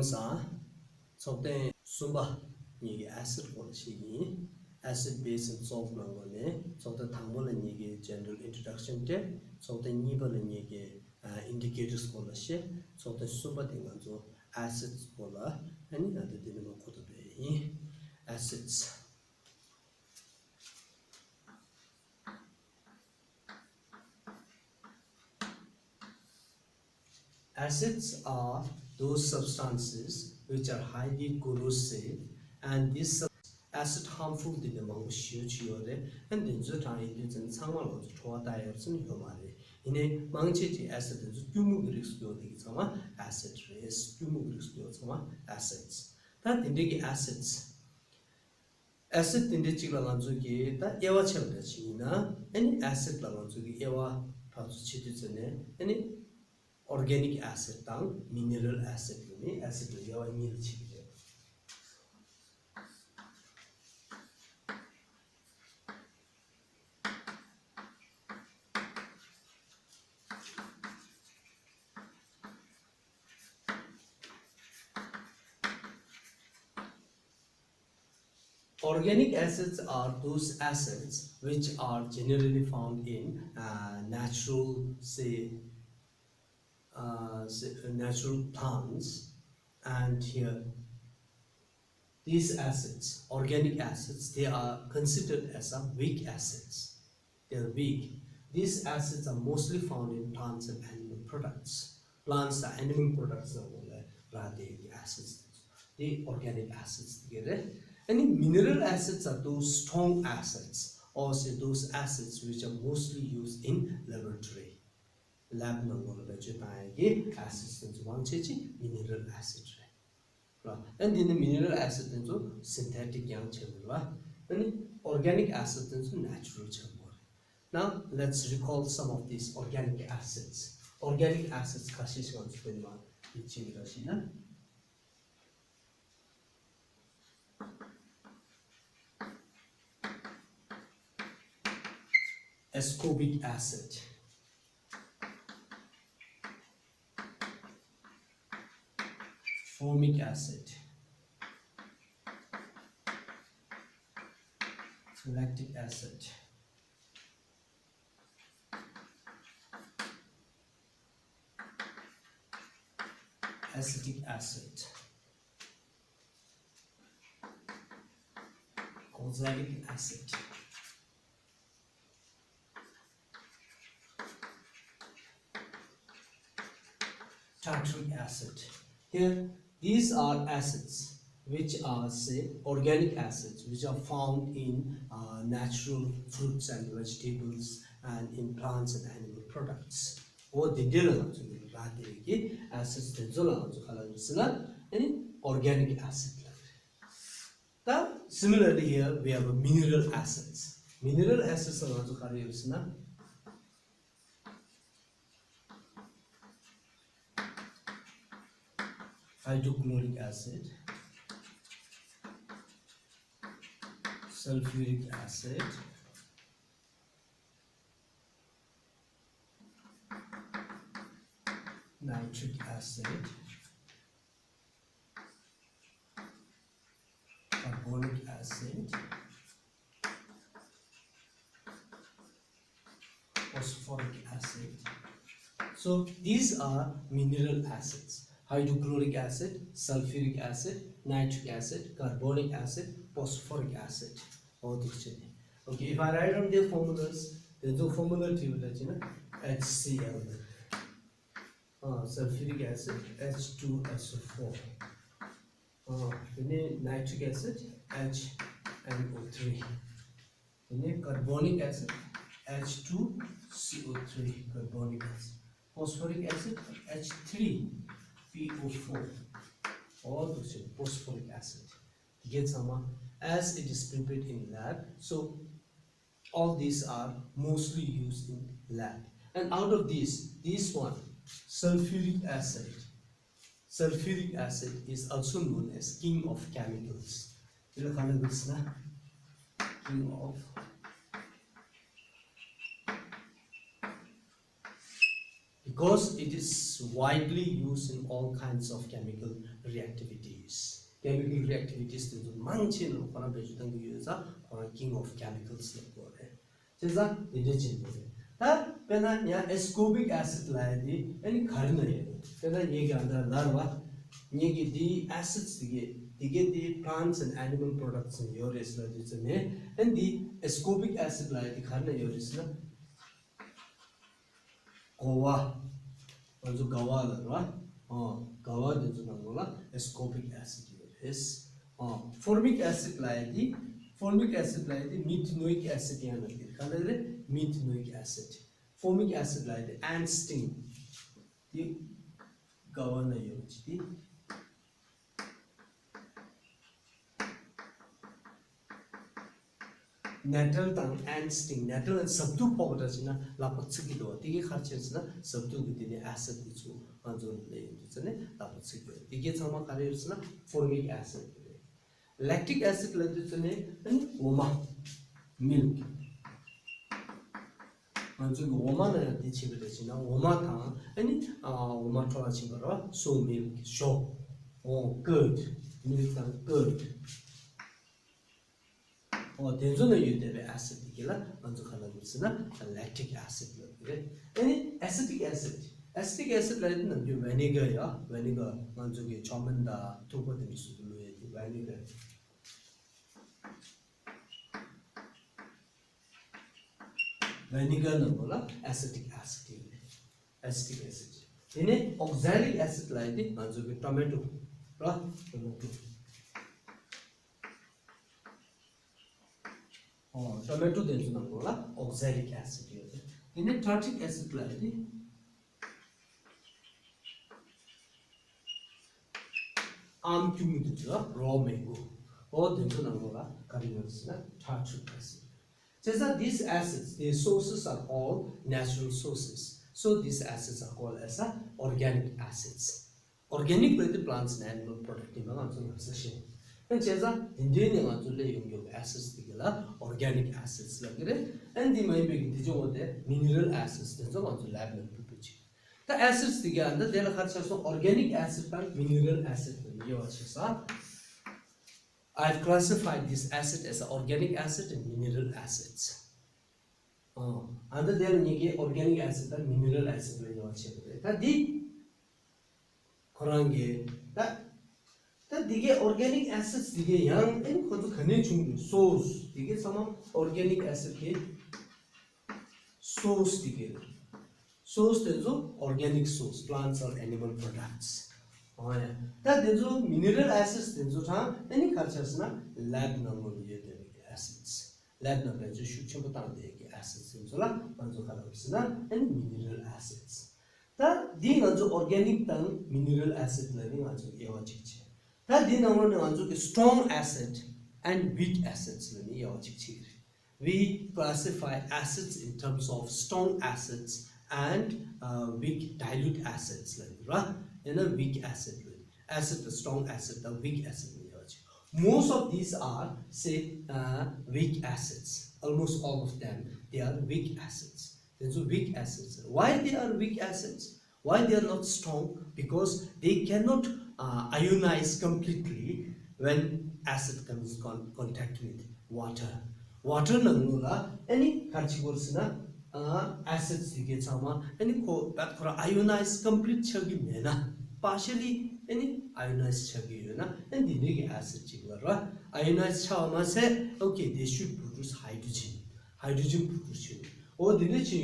sa so the sumba ni acid ko shi acid base and salt na go ne so the thambo la ni ge general introduction te so the ni ba la ni ge indicators ko la she so the sumba thing so acids ko la ani na de de no ko to be acids. Acids are those substances which are highly corrosive, and this acid harmful to the mouth and then the time is in some of the two diets in human. In a manchete acid is cumulative acid race, cumulative acids. That indicate acids. Acid in the Chigalanzuki, that Eva China, any acid Lalanzuki, Eva Pazuchitune, any organic acid tang mineral acid ni acid le yawa mil chile. Organic acids are those acids which are generally found in natural natural plants, and here these acids, organic acids, they are considered as weak acids. They are weak. These acids are mostly found in plants and animal products. Plants and animal products are the acids, the organic acids together. And mineral acids are those strong acids, or say those acids which are mostly used in laboratory. Lab number acids mineral acid. And in the mineral acid synthetic young and organic acid natural. Now let's recall some of these organic acids. Organic acids ascorbic acid, formic acid, lactic acid, acetic acid, oxalic acid, tartaric acid. Here, these are acids which are, say, organic acids which are found in natural fruits and vegetables and in plants and animal products. Or the acids and organic acid. Similarly, here we have mineral acids. Mineral acids are hydrochloric acid, sulfuric acid, nitric acid, carbonic acid, phosphoric acid. So these are mineral acids: hydrochloric acid, sulfuric acid, nitric acid, carbonic acid, phosphoric acid. Okay, if I write down their formulas, there's no formula to HCl. Sulfuric acid, H2SO4. Nitric acid, HNO3. Carbonic acid, H2CO3, carbonic acid. Phosphoric acid, H3PO4. All those phosphoric acid. Get some as it is prepared in lab. So all these are mostly used in lab. And out of these one, sulfuric acid. Sulfuric acid is also known as king of chemicals. King of because it is widely used in all kinds of chemical reactivities. Chemical reactivities is mangchin no kona bejutang use a king of chemicals like gore. Cheza indigene. Ta pena ya ascorbic acid like the any karna ye. Pena ye ganda larva ye the acids the plants and animal products in your is and the ascorbic acid like the karna your is na Gawa, also Gawa, right? Gawa is ascorbic acid is formic acid like the methanoic acid methanoic acid. Formic acid like the ant sting. The Gawa na the Natal tang and sting, natal and subdue powders in a lapotzikido, the hatches na subdue within the acid which you lay into the lapotzikido. The get some careers na formic acid. Lactic acid like this and woma milk. And so woman and the chivitation, woma tang, and woma tola so milk, show, oh, good, milk and good. Or denzono yudebe acid digila anzu khala gusna lactic acid lagire any acetic acid like na you vinegar anzu ge chomanda tubo de sudulu vinegar na bola acetic acid in oxalic acid like the anzu ge tomato tomato denso nangola oxalic acid in a tartic acid like raw mango or denso nangola carriers tartic acid. So these acids, their sources are all natural sources. So these acids are called as organic acids. Organic with the plants and animal product in the and cheza Indian acids organic acids and the may be mineral acids lab. The acids there are organic acid and mineral acid. I've classified this acid as organic acid and mineral acids. And there organic acid and mineral acid. That the organic acids young and source some organic acid source source is organic source plants or animal products. That is mineral acids any cultures lab number acids lab number acids and mineral acids. That the organic mineral acid learning that the strong acid and weak acids. We classify acids in terms of strong acids and weak dilute acids. In a weak acid, strong acid, the weak acid. Most of these are say weak acids. Almost all of them they are weak acids. So weak acids. Why they are weak acids? Why they are not strong? Because they cannot ionize completely when acid comes in contact with water. Water nangula any kachigolsna acids get sama any that for ionize complete chagi mena partially any ionized chagi na and the negative acid chigara ionized chama say okay they should produce hydrogen produce or the nature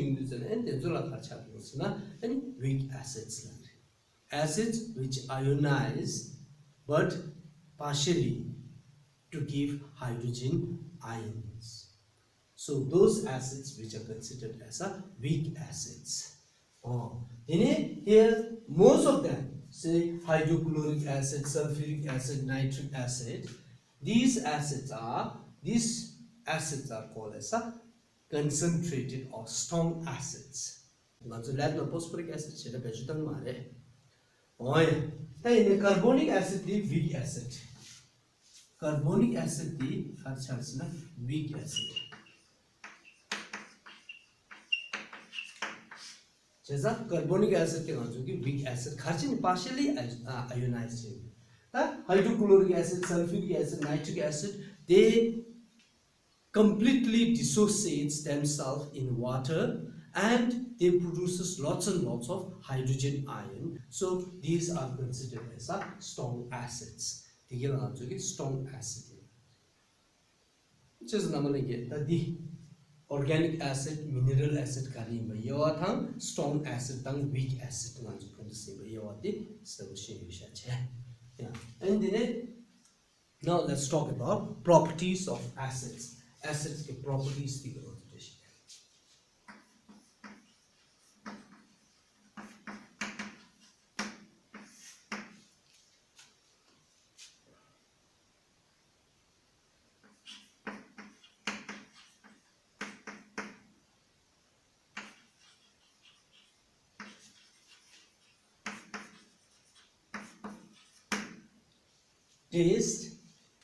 and the zola kachagolsna any weak acids. Acids which ionize but partially to give hydrogen ions. So those acids which are considered as weak acids. Here most of them say hydrochloric acid, sulfuric acid, nitric acid. These acids are called as concentrated or strong acids. Phosphoric acid carbonic acid is weak acid. Carbonic acid is weak acid. 제자 carbonic acid के गांजो की weak acid खर्चे partially ionized है ता hydrochloric acid, sulfuric acid, nitric acid they completely dissociates themselves in water and they produces lots and lots of hydrogen ion. So these are considered as a strong acids. देखिए ना जो कि strong acid है. just namanya get the organic acid, mineral acid kali ma yawa thang strong acid tang weak acid ngan ju kan se ba yawa di solution yu sha che. Yeah. And then now let's talk about properties of acids. Acids के properties की बात करें.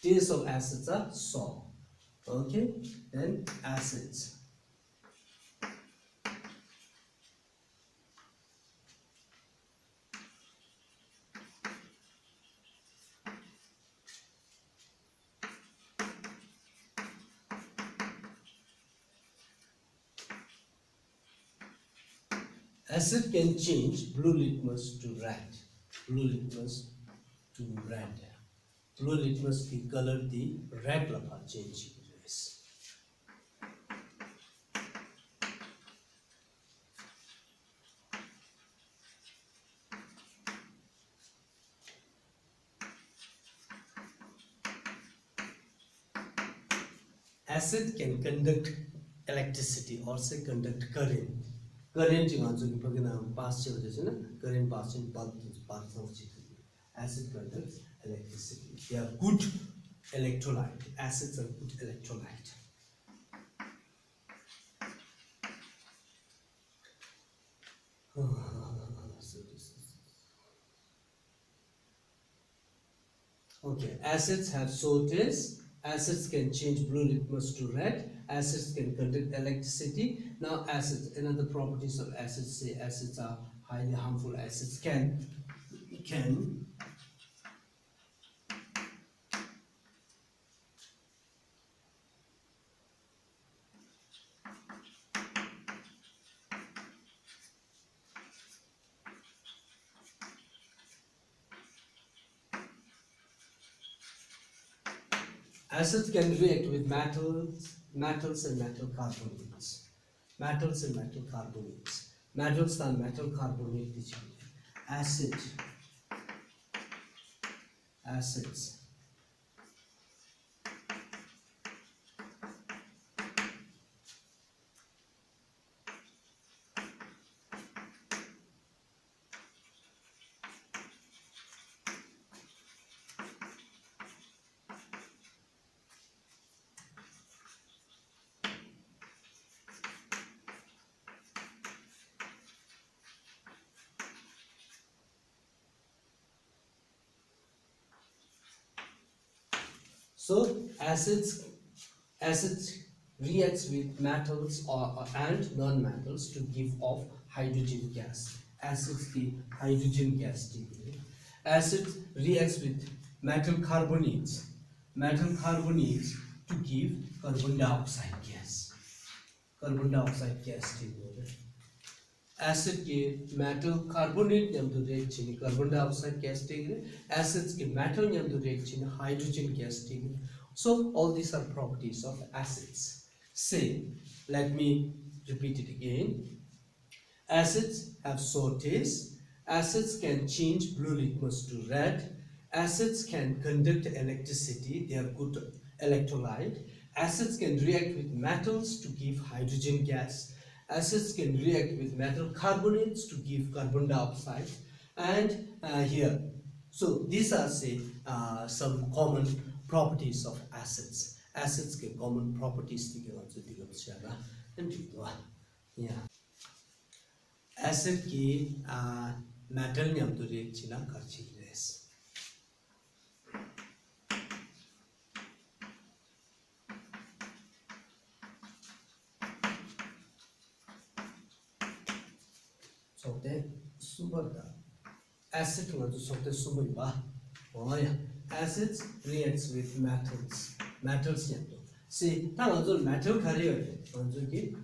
Taste of acids are sour. Okay, then acids. Acid can change blue litmus to red. Blue litmus to red. Blue litmus the color the red lapa change is. Acid can conduct electricity or say conduct current. Current जो कि पकना pass चल जाए ना current pass in path of acid conducts electricity. They are good electrolyte. Acids are good electrolyte. Okay, acids have sour taste. Acids can change blue litmus to red. Acids can conduct electricity. Now acids, another properties of acids say acids are highly harmful. Acids can acids can react with metals and metal carbonates. Metals and metal carbonates. Metals and metal carbonate acids. So acids reacts with metals and non-metals to give off hydrogen gas. Acids की hydrogen gas देती है. Acids reacts with metal carbonates to give carbon dioxide gas. Carbon dioxide gas देती है. Acid के metal carbonate न्याम तो react चीनी carbon dioxide gas देगी. Acids के metal न्याम तो react चीनी hydrogen gas देगी. So all these are properties of acids. Say, let me repeat it again. Acids have sour taste. Acids can change blue litmus to red. Acids can conduct electricity. They are good electrolyte. Acids can react with metals to give hydrogen gas. Acids can react with metal carbonates to give carbon dioxide. And here, so these are say some common properties of acids. Acids के common properties yeah. Acid की metal न्याम तो react चिना करची race. 속대 수버다. Acid nga 속대 수버 봐. 뭐야? Acids reacts with metals. Metals nya to. See, ता nga metal khari hoye. 먼저 ki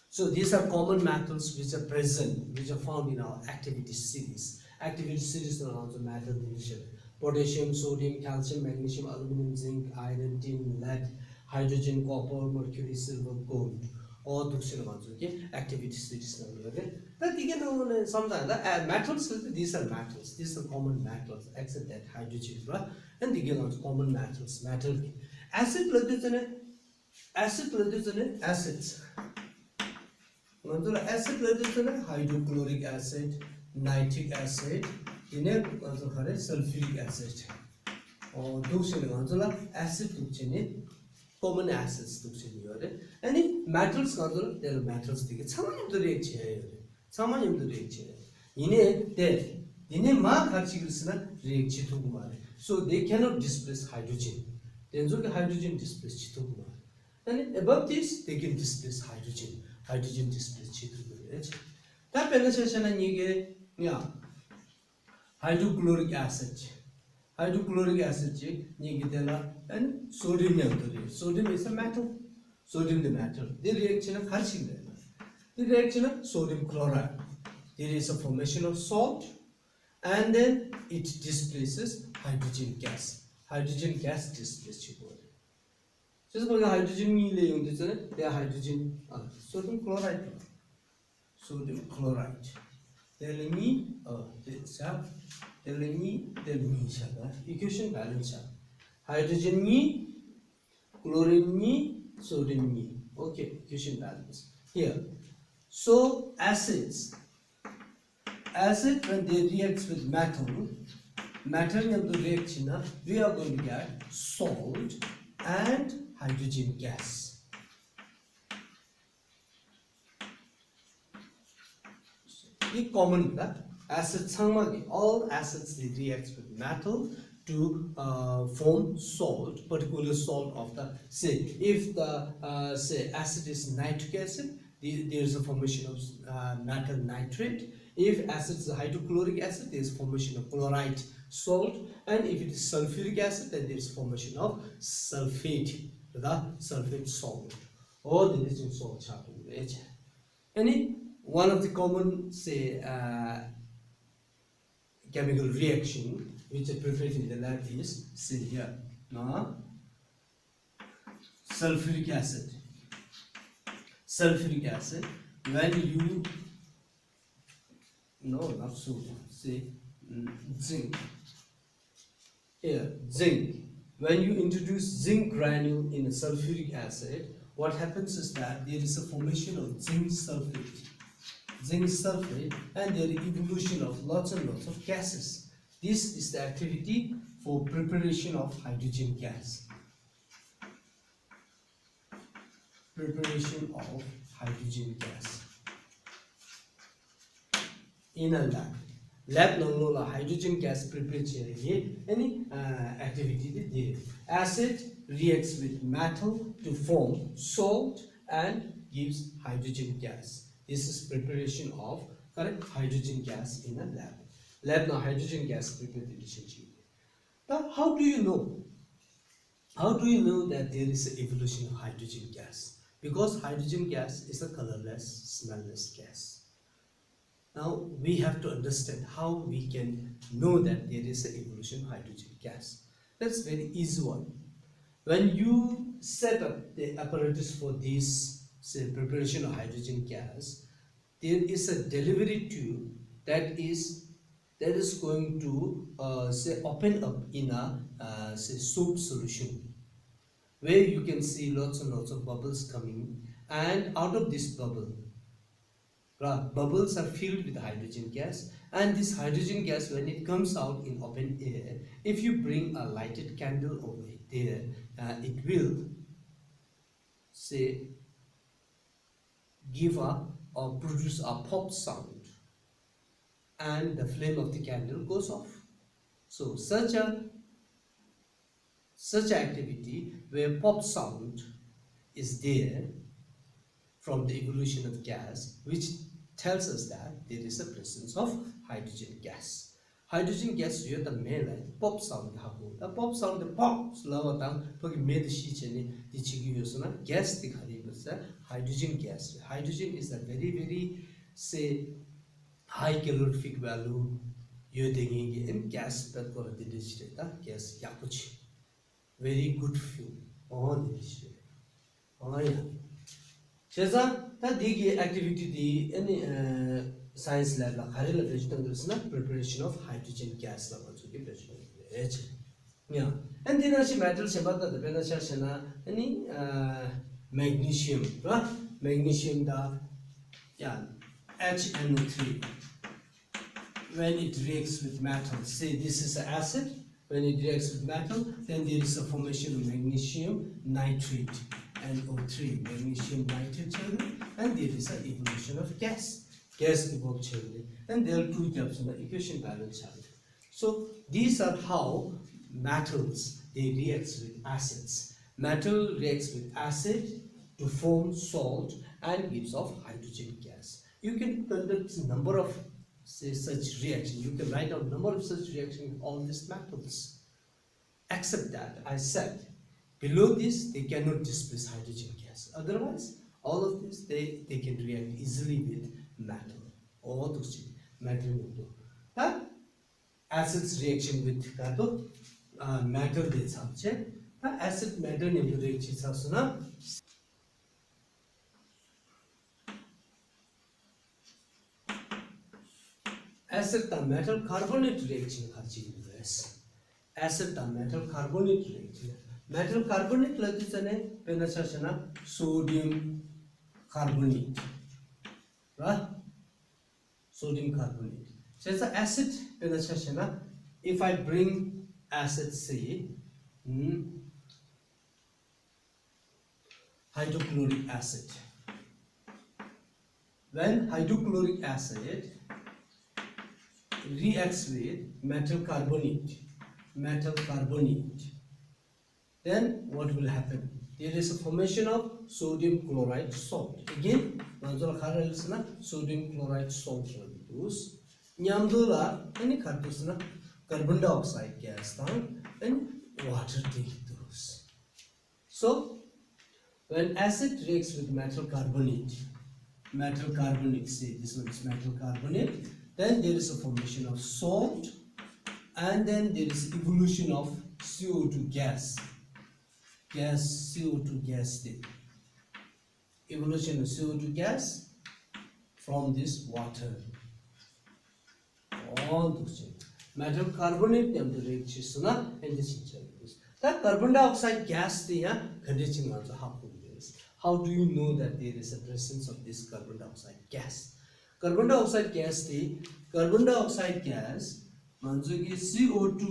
So these are common metals which are present, which are found in our activity series. Activity series are also metal division. Potassium, sodium, calcium, magnesium, aluminum, zinc, iron, tin, lead, hydrogen, copper, mercury, silver, gold. All those activity series. But you know sometimes metals, these are metals. These are common metals, except that hydrogen, right? And they get common metals, metal. Acid acids. acid hydrochloric acid, nitric acid, sulfuric acid. Those acid common acids. Any metals there are metals. So they cannot displace hydrogen. Hydrogen displace. And above this, they can displace hydrogen. Hydrogen displace. That penetration and hydrochloric acid. Hydrochloric acid and sodium. Sodium is a metal. Sodium the metal. The reaction of the reaction of sodium chloride. There is a formation of salt, and then it displaces hydrogen gas. Hydrogen gas displaces. Just because hydrogen they are hydrogen sodium chloride. Sodium chloride. Telling me equation balance. Hydrogen chlorine sodium. Okay, equation balance. Here. So acids. Acid when they react with metal in the reaction we are going to get salt and hydrogen gas. This common acids all acids they react with metal to form salt, particular salt of the if the say acid is nitric acid, there is a formation of metal nitrate. If acid is hydrochloric acid, there is formation of chloride salt, and if it is sulfuric acid, then there is formation of sulfate, the sulfate salt, or the lithium salt. Any one of the common chemical reaction which are prepared in the lab is here sulfuric acid. Sulfuric acid when you not sodium, zinc. Here, zinc. When you introduce zinc granule in a sulfuric acid, what happens is that there is a formation of zinc sulfate. Zinc sulfate, and there is evolution of lots and lots of gases. This is the activity for preparation of hydrogen gas. Preparation of hydrogen gas. In a lab no hydrogen gas preparation any activity there. Acid reacts with metal to form salt and gives hydrogen gas. This is preparation of hydrogen gas in a lab. Lab now hydrogen gas preparation. Now how do you know? How do you know that there is an evolution of hydrogen gas? Because hydrogen gas is a colorless, smellless gas. Now we have to understand how we can know that there is an evolution of hydrogen gas. That's very easy one. When you set up the apparatus for this preparation of hydrogen gas, there is a delivery tube that is going to open up in a soap solution, where you can see lots and lots of bubbles coming, and out of this bubble Bubbles are filled with hydrogen gas, and this hydrogen gas, when it comes out in open air, if you bring a lighted candle over there, it will say give a or produce a pop sound, and the flame of the candle goes off. So such activity where pop sound is there from the evolution of gas, which tells us that there is a presence of hydrogen gas. Hydrogen gas here the main pop sound hapo. The pop sound the pop slow down to made she chene the chigi yosuna gas the hydrogen gas. Hydrogen is a very say high calorific value you thinking in gas that got the digital gas yakuchi. Very good fuel on the digital. Oh yeah. Sheza, that the activity the any science lab la khare la preparation of hydrogen gas la to the preparation. Yeah, and then as metal shabata the benachar shana any magnesium, right? Magnesium da yeah HNO3. When it reacts with metal, say this is an acid. When it reacts with metal, then there is a formation of magnesium nitrate. NO3, magnesium nitrate children, and there is an evolution of gas evolved children, and there are two types in the equation balance children. So these are how metals they react with acids. Metal reacts with acid to form salt and gives off hydrogen gas. You can conduct a number of say such reactions. You can write out number of such reactions with all these metals. Except that I said below this, they cannot displace hydrogen gas. Otherwise, all of this, they can react easily with metal. All those metal. Acids reaction with metal acid metal reaction. Acid metal carbonate reaction. Acid metal carbonate reaction. Metal carbonate like sodium carbonate, right? Sodium carbonate. So it's acid if I bring acid say hydrochloric acid. When hydrochloric acid reacts with metal carbonate, then what will happen? There is a formation of sodium chloride salt. Again, sodium chloride salt will produce. Nyamdula any carbon dioxide gas and water take those. So when acid reacts with metal carbonate, say this one is metal carbonate, then there is a formation of salt, and then there is evolution of CO2 gas. CO2 gas thing. Evolution of CO2 gas from this water. All those things. Metal carbonate and the reaction and this is that carbon dioxide gas thing condition also happen this. How do you know that there is a presence of this carbon dioxide gas? Carbon dioxide gas CO2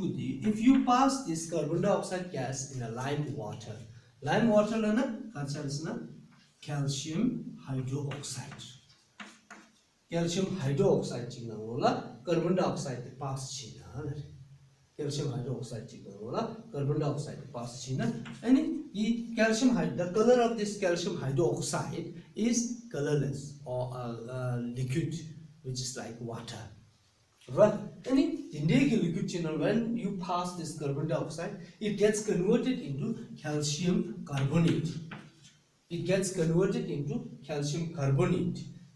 if you pass this carbon dioxide gas in a lime water calcium hydroxide carbon dioxide pass calcium hydroxide carbon dioxide pass and the the color of this calcium hydroxide is colorless or liquid which is like water. Right? And in the liquid channel, when you pass this carbon dioxide, it gets converted into calcium carbonate.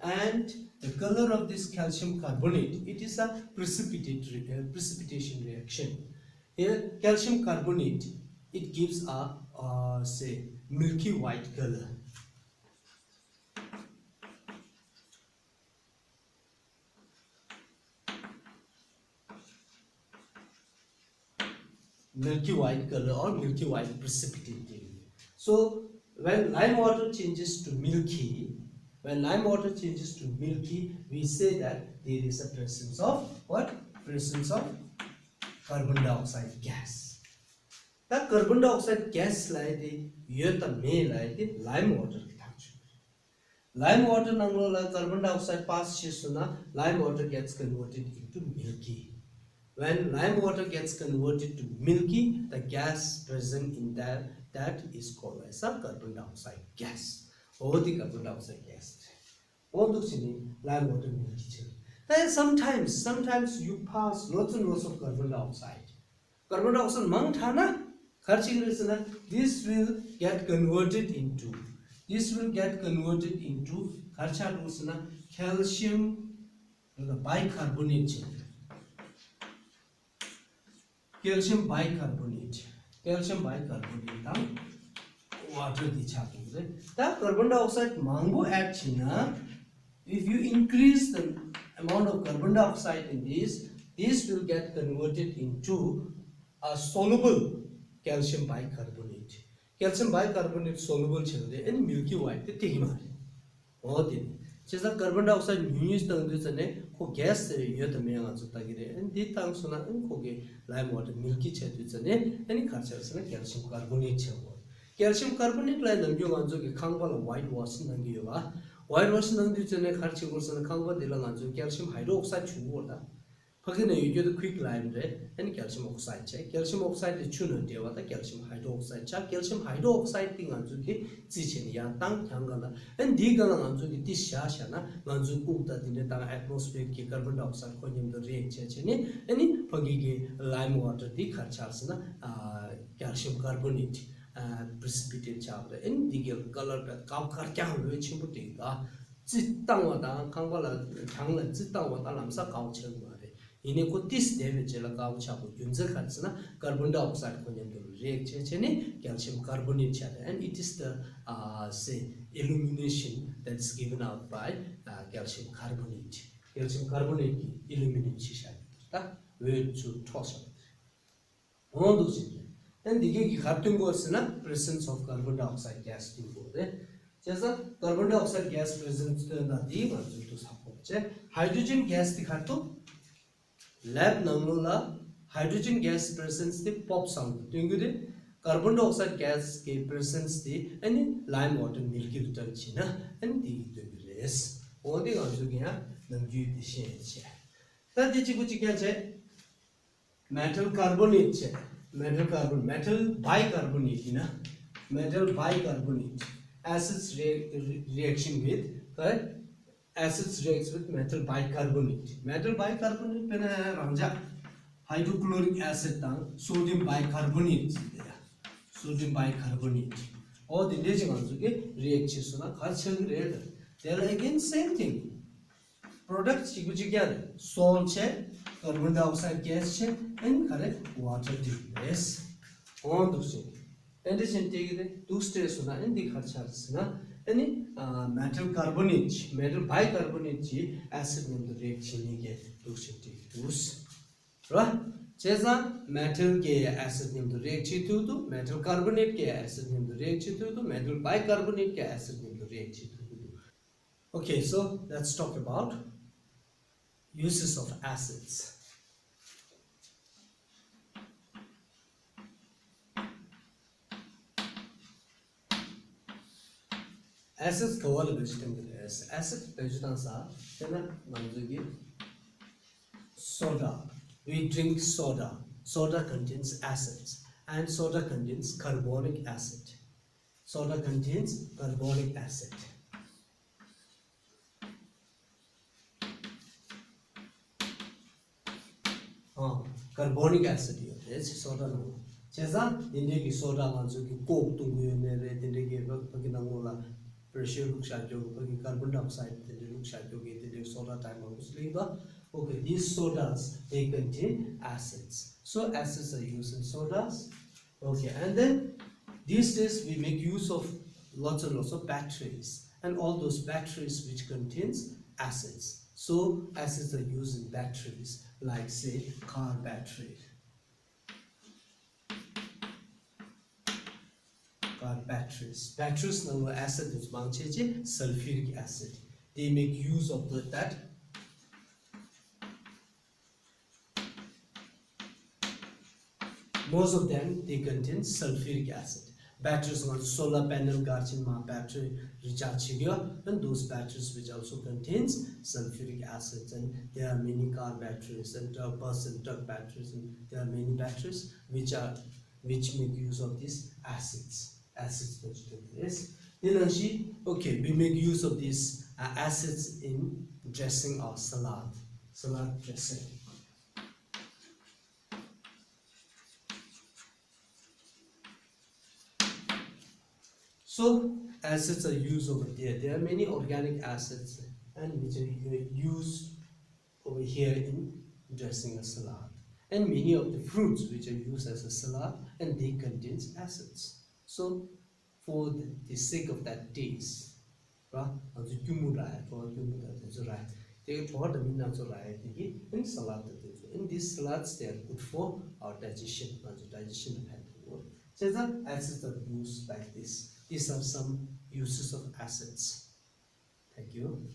And the color of this calcium carbonate, it is a precipitation reaction. Here, calcium carbonate, it gives a say milky white color. Milky white color or milky white precipitating. So when lime water changes to milky, When lime water changes to milky, we say that there is a presence of what? Presence of carbon dioxide gas. The carbon dioxide gas like the lime water. Lime water nanglola carbon dioxide pass chisuna, lime water gets converted into milky. When lime water gets converted to milky, the gas present in that is called as a carbon dioxide gas. Or the carbon dioxide gas. All those in lime water milky. Then sometimes you pass lots and lots of carbon dioxide. Carbon dioxide mangthana, this will get converted into calcium bicarbonate. Calcium bicarbonate water the carbon dioxide mango action. If you increase the amount of carbon dioxide in this will get converted into a soluble calcium bicarbonate. Calcium bicarbonate soluble chelde and milky white the tigma. Oh, just the carbon dioxide news ko gas yet me and the tangsuna and koge lime water milky chetune and calcium carbonate. Calcium carbonate like the Yuanzo Kangwala whitewash Nangiva. Whitewash Nangitune Karchigos and Kangwa de Lanzo, calcium hydroxide to water. Pagina, you do the quick lime red and calcium oxide check. Calcium oxide is tuna dewa, the calcium hydroxide check. Calcium hydroxide thing Anzuki, Zichin Yantang Tangana, and Digala Anzuki Dishashana, Manzuku that in the atmosphere carbon dioxide conium the react chechene, any Pagigi lime water, the Karchasana, calcium carbonate. Precipitate chapter and the color that Kaukarka, which you put it. Zitawada, Kangwala, Tangla, Zitawada, Lamsa, Kauchel. In a good this damage, a Kauchabu, Yunzakatsana, carbon dioxide react, calcium carbonate, and it is the say illumination that's given out by calcium carbonate. Calcium carbonate illumination. Way to toss it. All those. And the presence of carbon dioxide gas just carbon dioxide gas presence to hydrogen gas lab nangula hydrogen gas presence the pop sound carbon dioxide gas presence the and lime water milky return china and the race all the metal carbonate metal bicarbonate acids reaction with acids reacts with metal bicarbonate pena hydrochloric acid sodium bicarbonate or the reactions there again same thing products salt carbon dioxide gas and correct water yes on the same. And this integrate two stages in the Kachasana any metal bicarbonate acid in the reaction get two cities. Right? Chesa metal K acid in the reaction to metal carbonate K acid in the reaction to metal bicarbonate K acid in the reaction to. Okay, so let's talk about uses of acids. Acids kawal vegetable acid vegetables are soda. We drink soda. Soda contains acids and soda contains carbonic acid. Soda contains carbonic acid. Carbonic acid is soda no. Chesa indiki soda manzuki coke tungu ne indiki pakinangola pressure look shadow carbon dioxide look shadow the soda time obviously okay these sodas they contain acids. So acids are used in sodas. Okay, and then these days we make use of lots and lots of batteries and all those batteries which contains acids. So acids are used in batteries like say car battery. are batteries. Batteries number acid is sulfuric acid. They make use of that. Most of them they contain sulfuric acid. Batteries on solar panel battery recharge and those batteries which also contains sulfuric acids, and there are many car batteries and bus and truck batteries, and there are many batteries which make use of these acids. Yes. Then okay, we make use of these acids in dressing our salad dressing. So acids are used over there. There are many organic acids and which are used over here in dressing a salad. And many of the fruits which are used as a salad, and they contain acids. So for the sake of that taste, right? For in salad, in these salads they are good for our digestion, digestion of healthy food. So the acids are used like this. These are some uses of acids. Thank you.